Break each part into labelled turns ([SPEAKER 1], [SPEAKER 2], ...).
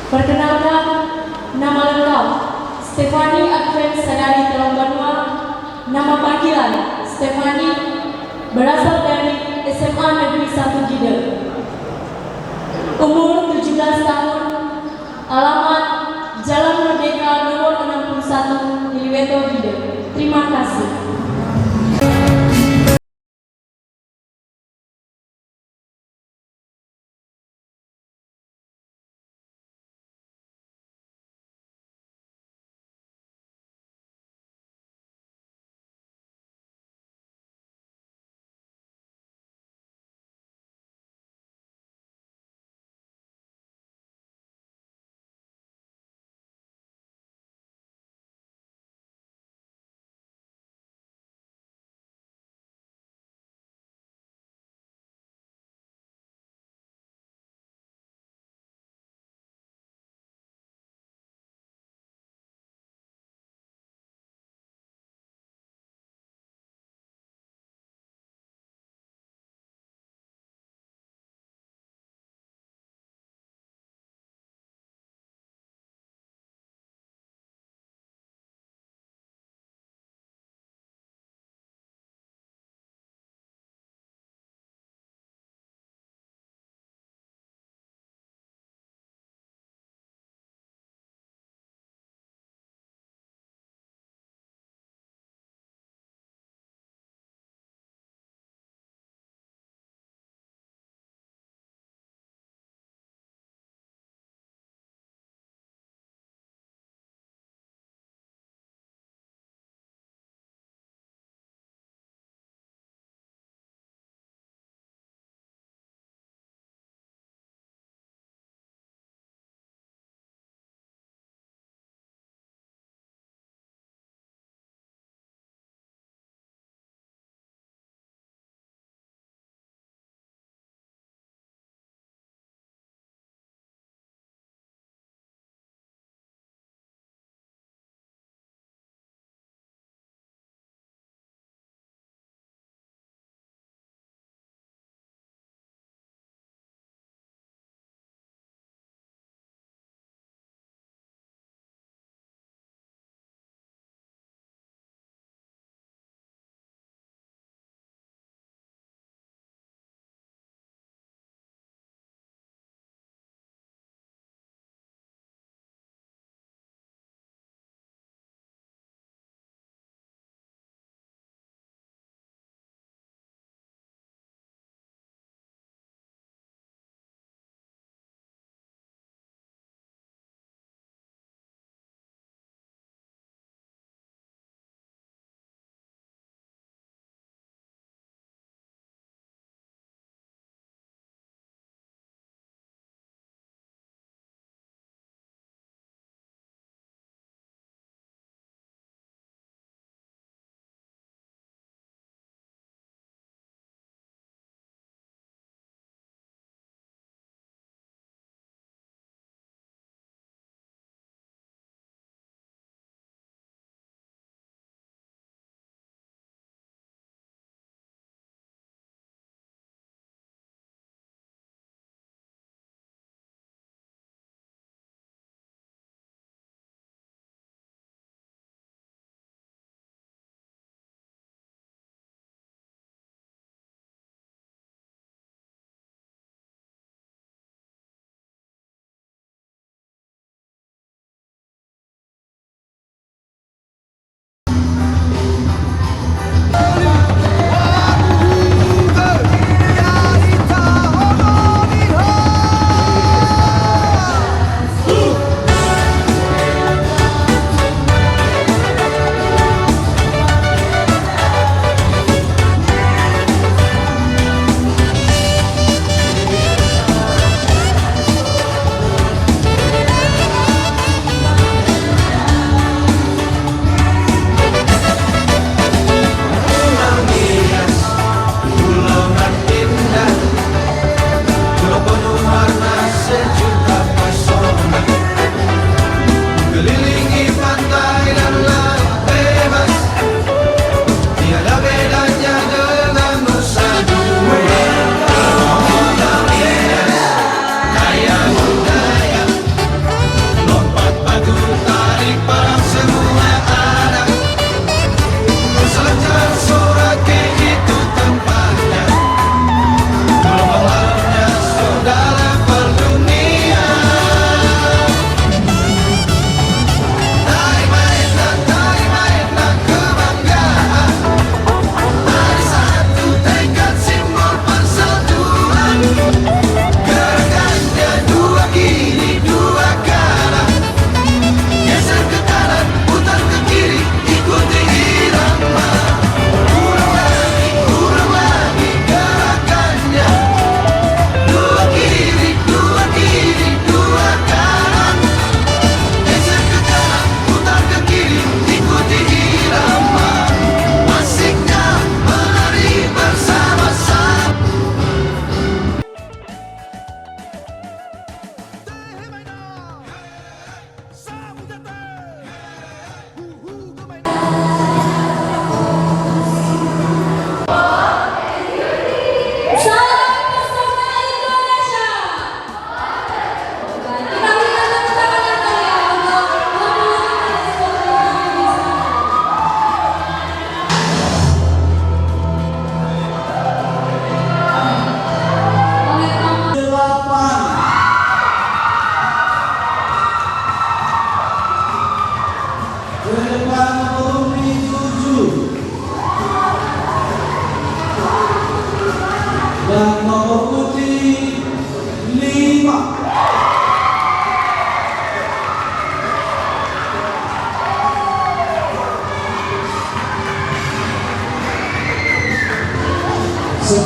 [SPEAKER 1] Perkenalkan, nama lengkap Stefani Advent Sadari Talangbanua. Nama panggilan Stefani, berasal dari SMA Negeri 1 Gidel. Umur 17 tahun. Alamat Jalan Merdeka nomor 61 Iliweto Gidel. Terima kasih.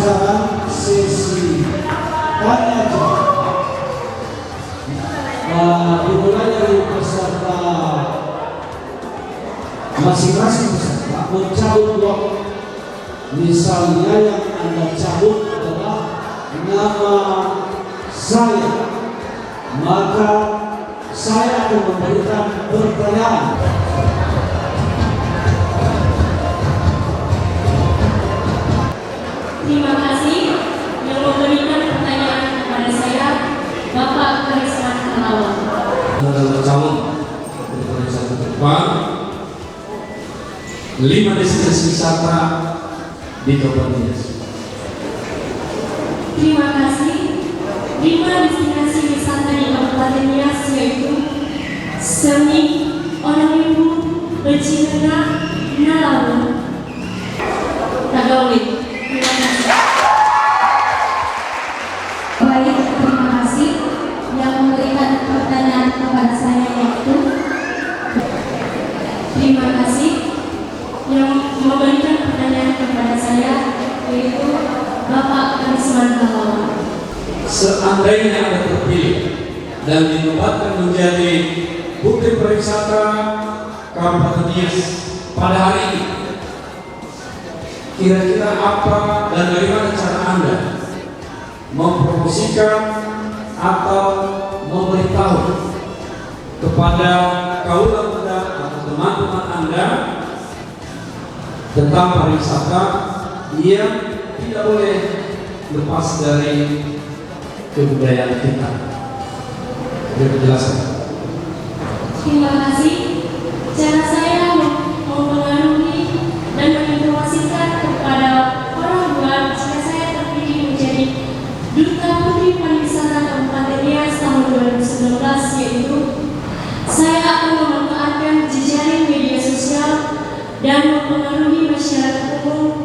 [SPEAKER 2] sekarang sesi tanya jawab. Dimulai dari peserta masing-masing peserta mencabut blok. Misalnya yang Anda cabut adalah nama saya, maka saya akan memberikan pertanyaan.
[SPEAKER 1] Terima kasih yang memberikan pertanyaan kepada saya, Bapak Karisman Kalawan.
[SPEAKER 3] Calon dari satu depan 5 destinasi wisata di Kabupaten Nias.
[SPEAKER 1] Terima kasih. 5 destinasi wisata di Kabupaten Nias yaitu Semi, Onoibu, Becinega, Nalawu, Tagawlit. Terima kasih.
[SPEAKER 4] Baik, terima kasih yang memberikan pertanyaan kepada saya yaitu.
[SPEAKER 1] Terima kasih yang memberikan pertanyaan kepada saya yaitu Bapak Karisman Kalawan.
[SPEAKER 3] Seandainya Anda terpilih dan dinobatkan menjadi Putri Pariwisata Kabupaten Nias pada hari ini, kira-kira apa dan bagaimana cara Anda mempromosikan atau memberitahu kepada kaula muda atau teman-teman Anda tentang pariwisata yang tidak boleh lepas dari kebudayaan kita? Dijelaskan.
[SPEAKER 1] Terima kasih. Cara saya mempengaruhi dan menginformasikan kepada orang luar jika saya terpilih menjadi Duta Putri Pariwisata Kabupaten Nias tahun 2019 yaitu saya akan memanfaatkan jejaring media sosial dan mempengaruhi masyarakat umum